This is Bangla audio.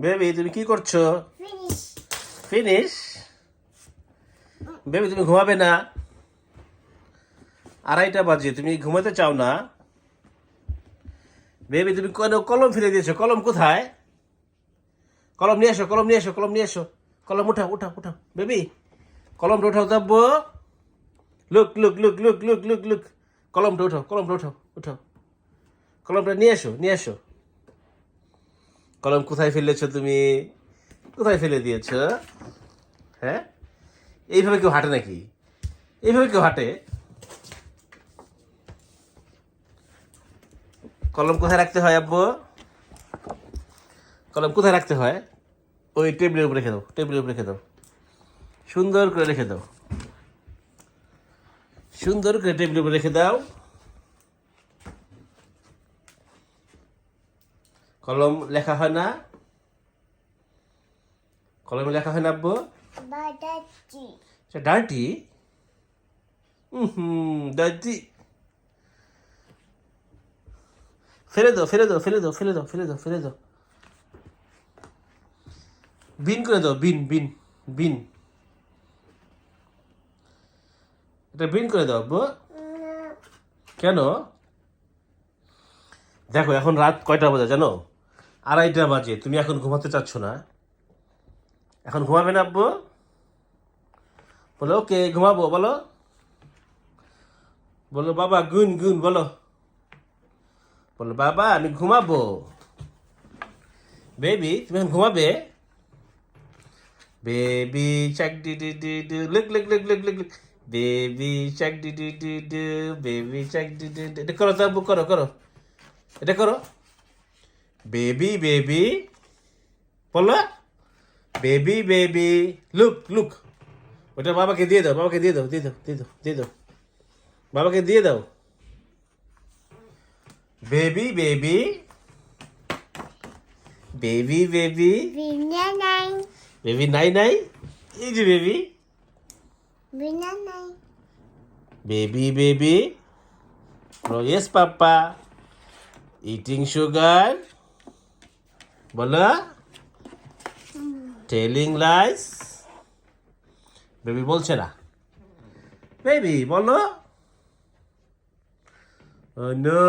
বেবি তুমি কি করছো? ফিনিশ? বেবি তুমি ঘুমাবে না? 2:30 বাজে, তুমি ঘুমাতে চাও না? বেবি তুমি কেন কলম ফেলে দিয়েছো? কলম কোথায়? কলম নিয়ে এসো, কলম নিয়ে এসো, কলম নিয়ে এসো। কলম উঠাও, উঠাও, উঠাও। বেবি কলমটা উঠাও দাব্বো। Look look look look look look look. কলমটা উঠাও, কলমটা উঠাও, উঠাও। কলমটা নিয়ে এসো, নিয়ে এসো। কলম কোথায় ফেলেছো তুমি? কোথায় ফেলে দিয়েছো? হ্যাঁ, এইভাবে কেউ হাঁটে নাকি? এইভাবে কেউ হাঁটে? কলম কোথায় রাখতে হয় আব্বু? কলম কোথায় রাখতে হয়? ওই টেবিলের উপরে রেখে দাও, টেবিলের উপরে রেখে দাও। সুন্দর করে রেখে দাও, সুন্দর করে টেবিলের উপরে রেখে দাও। কলম লেখা হয় না? কলমে লেখা হয় না আব্বু? ডার্টি? ডার্টি। ফেলে দাও, ফেলে দাও, ফেলে দাও, ফেলে দাও, ফেলে দাও, ফেলে দাও। বিন করে দাও, বিন বিন বিন। এটা বিন করে দাও আব্বু। কেন? দেখো এখন রাত কয়টা বাজে জানো? 2:30 বাজে, তুমি এখন ঘুমাতে চাচ্ছ না? এখন ঘুমাবে না আব্বু? বলো ওকে ঘুমাবো, বলো। বলো বাবা গুন গুন, বলো। বলো বাবা আমি ঘুমাবো। বেবি তুমি এখন ঘুমাবে? বেবি চাক ডি ডি ডি ডি look look look look look look. Baby চাক ডি ডি ডি ডি, বেবি চাক ডি ডি ডি। এটা করো তো আব্বু, করো করো। এটা করো। বেবি বেবি বলো। Baby baby look look. ওটা বাবাকে দিয়ে দাও, বাবাকে দিয়ে দাও, দিয়ে দাও, দিয়ে দাও, দিয়ে দাও। বাবাকে দিয়ে দাও। Baby baby baby baby baby নাই নাই। এই যে বেবি, বেবি বেবি। ইয়েস পাপা ইটিং সুগার। বলো টেলিং লাইস। বেবি বলছে না। বেবি বলো। ও নো।